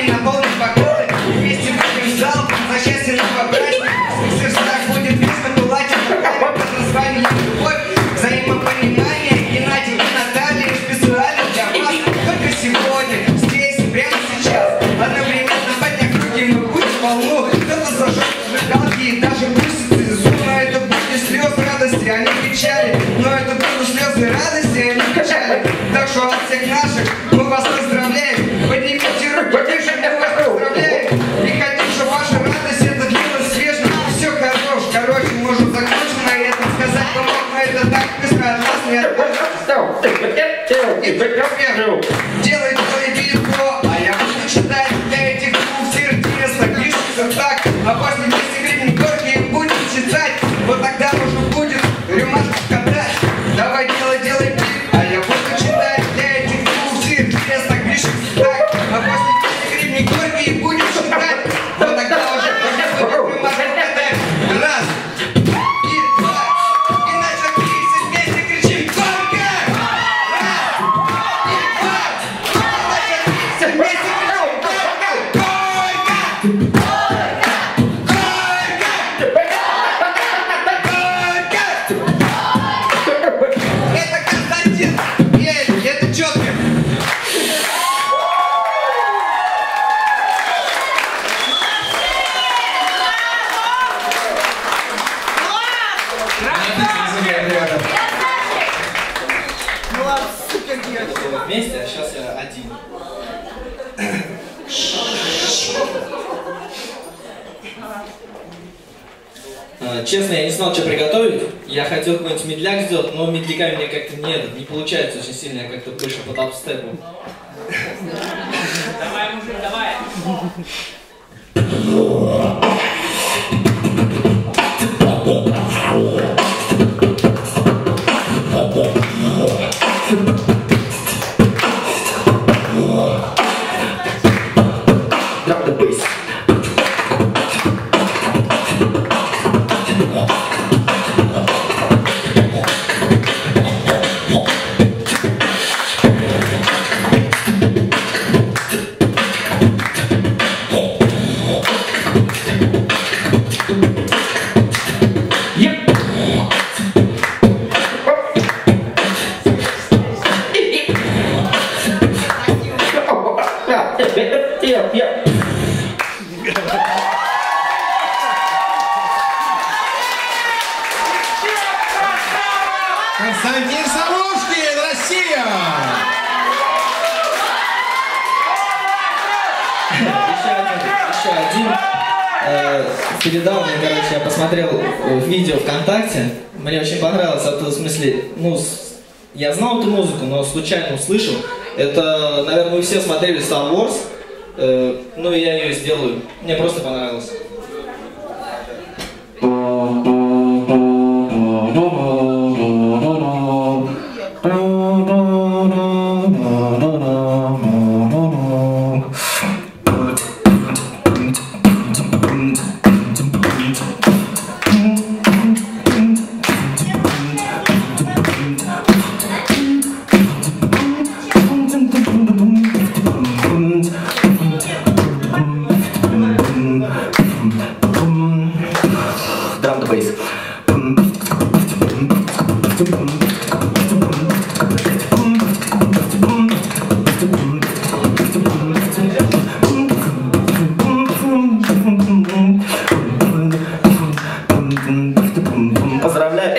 вами наполнить бокалы. Вместе выпьем в зал за счастье новобрачных. В сердцах будет веско тулатить руками под названием «Любовь». Взаимопонимание Геннадий и Наталья специально для вас. Только сегодня, здесь, прямо сейчас. Одновременно подняв руки мы будем волну. Кто-то зажжет зажигалки и даже пустит слезу. Но это будут слезы радости, а не печали. Но это будут слезы радости, а не печали. Так что от всех наших мы вас поздравляем. Поднимите руки, тише, мы вас поздравляем. И хотим, чтобы ваша радость это длилось вечно. Все хорош, короче, можем закончить на этом. Сказать, но можно это так быстро от нас не отходит. И делай битву, а я буду читать для этих двух сердец. Пишется так, а после вместе крикнем горькие будем читать. Вот тогда уже будет рюмашку катать. Давай делай бит, а я буду читать для этих двух сердец. Пишется так, а после вместе крикнем горькие будем читать. Вот тогда уже будет рюмашку катать. Раз, и два, и на 30 вместе кричим горько. Раз, и два, и на 30 вместе кричим горько. Это Константин, это четко. Вместе, а сейчас я один. Честно, я не знал, что приготовить. Я хотел какой-нибудь медляк сделать, но медляка мне как-то не получается очень сильно, я как-то больше по дабстепу. Давай, мужик, давай. Drop the bass. Константин Савушкин, Россия! Еще один. Недавно, короче, я посмотрел видео ВКонтакте. Мне очень понравилось, в смысле, ну, я знал эту музыку, но случайно услышал. Это, наверное, вы все смотрели Star Wars. Ну, и я ее сделаю. Мне просто понравилось. Drum the bass. Поздравляю.